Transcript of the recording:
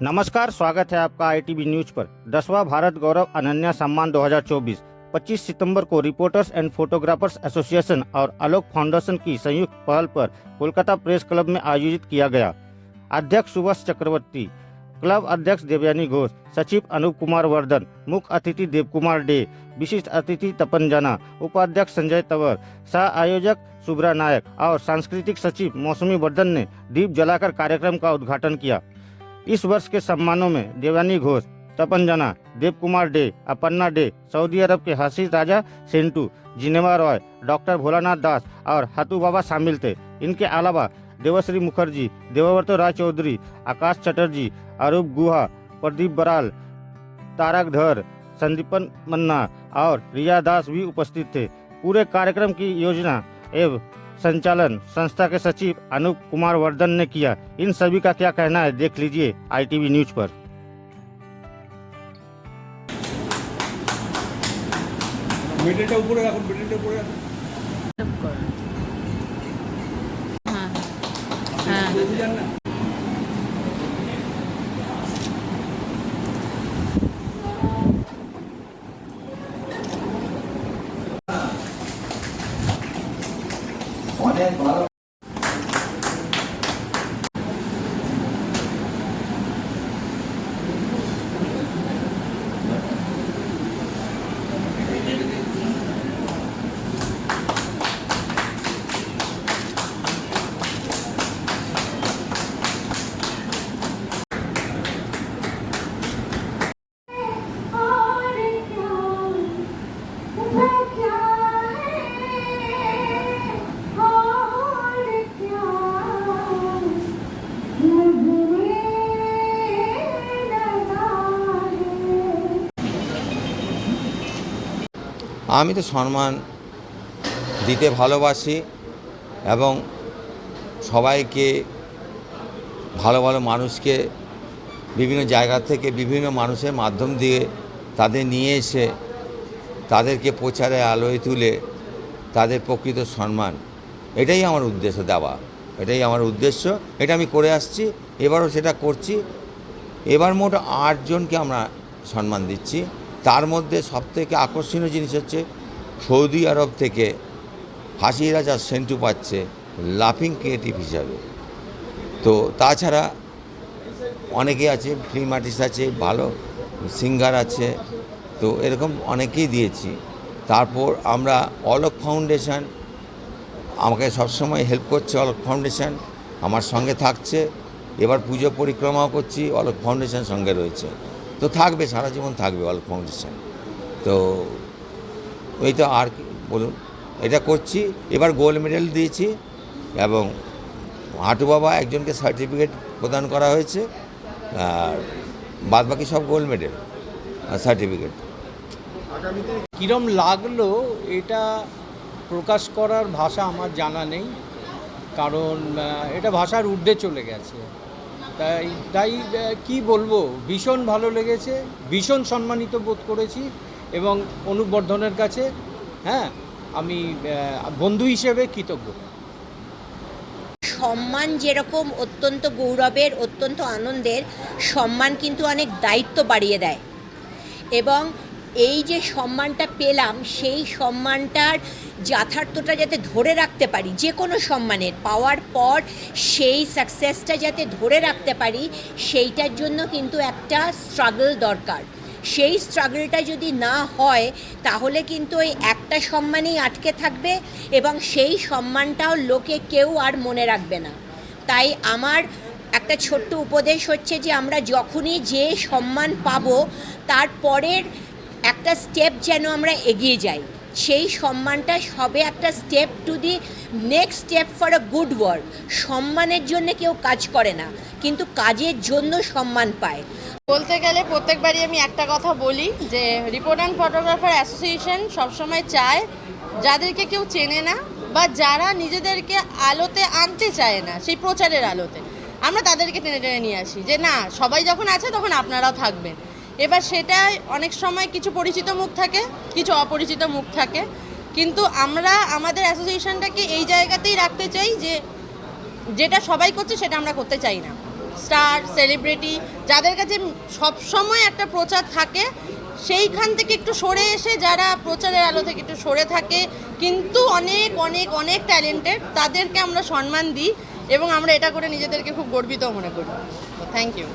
नमस्कार, स्वागत है आपका आईटीवी न्यूज पर। 10वां भारत गौरव अनन्या सम्मान 2024 25 सितंबर को रिपोर्टर्स एंड फोटोग्राफर्स एसोसिएशन और आलोक फाउंडेशन की संयुक्त पहल पर कोलकाता प्रेस क्लब में आयोजित किया गया। अध्यक्ष सुभाष चक्रवर्ती, क्लब अध्यक्ष देवयानी घोष, सचिव अनूप कुमार वर्धन, मुख्य अतिथि देवकुमार डे, विशिष्ट अतिथि तपन जना, उपाध्यक्ष संजय तंवर, सह आयोजक सुब्रा नायक और सांस्कृतिक सचिव मौसमी वर्धन ने दीप जलाकर कार्यक्रम का उद्घाटन किया। इस वर्ष के सम्मानों में देवयानी घोष, तपन जना, देवकुमार डे, अपर्णा डे, सऊदी अरब के हसी राजा सेंटू, जिनेवा रॉय, डॉक्टर भोलानाथ दास और हाथू बाबा शामिल थे। इनके अलावा देवश्री मुखर्जी, देवव्रत राय चौधरी, आकाश चटर्जी, अरूप गुहा, प्रदीप बराल, तारक धर, संदीपन मन्ना और रिया दास भी उपस्थित थे। पूरे कार्यक्रम की योजना एवं संचालन संस्था के सचिव अनूप कुमार वर्धन ने किया। इन सभी का क्या कहना है, देख लीजिए आईटीवी न्यूज पर। আমি তো সম্মান দিতে ভালোবাসি এবং সবাইকে ভালো ভালো মানুষকে বিভিন্ন জায়গা থেকে বিভিন্ন মানুষের মাধ্যম দিয়ে তাদের নিয়ে এসে তাদেরকে প্রচারে আলোয় তুলে তাদের প্রকৃত সম্মান, এটাই আমার উদ্দেশ্য দেওয়া, এটাই আমার উদ্দেশ্য। এটা আমি করে আসছি, এবারও সেটা করছি। এবার মোট 8 জনকে আমরা সম্মান দিচ্ছি। তার মধ্যে সবথেকে আকর্ষণীয় জিনিস হচ্ছে সৌদি আরব থেকে হাসি রাজা সেন্টু পাচ্ছে লাফিং ক্রিয়েটিভ হিসাবে। তো তাছাড়া অনেকে আছে, ফিল্ম আর্টিস্ট আছে, ভালো সিঙ্গার আছে, তো এরকম অনেকেই দিয়েছি। তারপর আমরা অলোক ফাউন্ডেশন আমাকে সবসময় হেল্প করছে, অলোক ফাউন্ডেশন আমার সঙ্গে থাকছে। এবার পুজো পরিক্রমাও করছি, অলোক ফাউন্ডেশন সঙ্গে রয়েছে, তো থাকবে, সারা জীবন থাকবে অলোক ফাউন্ডেশন। তো ওই তো আর কি বলুন, এটা করছি। এবার গোল্ড মেডেল দিয়েছি এবং হাঁটু বাবা একজনকে সার্টিফিকেট প্রদান করা হয়েছে, আর বাদবাকি সব গোল্ড মেডেল আর সার্টিফিকেট। কীরম লাগলো এটা প্রকাশ করার ভাষা আমার জানা নেই, কারণ এটা ভাষার ঊর্ধ্বে চলে গেছে। তাই কি বলবো, ভীষণ ভালো লেগেছে, ভীষণ সম্মানিত বোধ করেছি এবং অনুপ বর্ধনের কাছে আমি বন্ধু হিসেবে কৃতজ্ঞ। সম্মান যেরকম অত্যন্ত গৌরবের, অত্যন্ত আনন্দের, সম্মান কিন্তু অনেক দায়িত্ব বাড়িয়ে দেয় এবং এই যে সম্মানটা পেলাম সেই সম্মানটার যথার্থতা যাতে ধরে রাখতে পারি, যে কোনো সম্মানের পাওয়ার পর সেই সাকসেসটা যাতে ধরে রাখতে পারি, সেইটার জন্য কিন্তু একটা স্ট্রাগল দরকার। সেই স্ট্রাগলটা যদি না হয় তাহলে কিন্তু ওই একটা সম্মানেই আটকে থাকবে এবং সেই সম্মানটাও লোকে কেউ আর মনে রাখবে না। তাই আমার একটা ছোট্ট উপদেশ হচ্ছে যে আমরা যখনই যে সম্মান পাবো তারপরের একটা স্টেপ যেন আমরা এগিয়ে যাই, সেই সম্মানটা সবে একটা step to the next step for a good work. সম্মানের জন্য কেউ কাজ করে না, কিন্তু কাজের জন্য সম্মান পায়। বলতে গেলে প্রত্যেকবারই আমি একটা কথা বলি যে রিপোর্ট অ্যান্ড ফটোগ্রাফার অ্যাসোসিয়েশন সবসময় চায় যাদেরকে কেউ চেনে না বা যারা নিজেদেরকে আলোতে আনতে চায় না, সেই প্রচারের আলোতে, আমরা তাদেরকে টেনে টেনে নিয়ে আসি যে না, সবাই যখন আছে তখন আপনারাও থাকবেন। এবার সেটাই অনেক সময় কিছু পরিচিত মুখ থাকে, কিছু অপরিচিত মুখ থাকে, কিন্তু আমরা আমাদের অ্যাসোসিয়েশনটাকে এই জায়গাতেই রাখতে চাই যে যেটা সবাই করছে সেটা আমরা করতে চাই না। স্টার সেলিব্রিটি যাদের কাছে সবসময় একটা প্রচার থাকে, সেইখান থেকে একটু সরে এসে যারা প্রচারের আলো থেকে একটু সরে থাকে কিন্তু অনেক অনেক অনেক ট্যালেন্টেড, তাদেরকে আমরা সম্মান দিই এবং আমরা এটা করে নিজেদেরকে খুব গর্বিত মনে করি। তো থ্যাংক ইউ।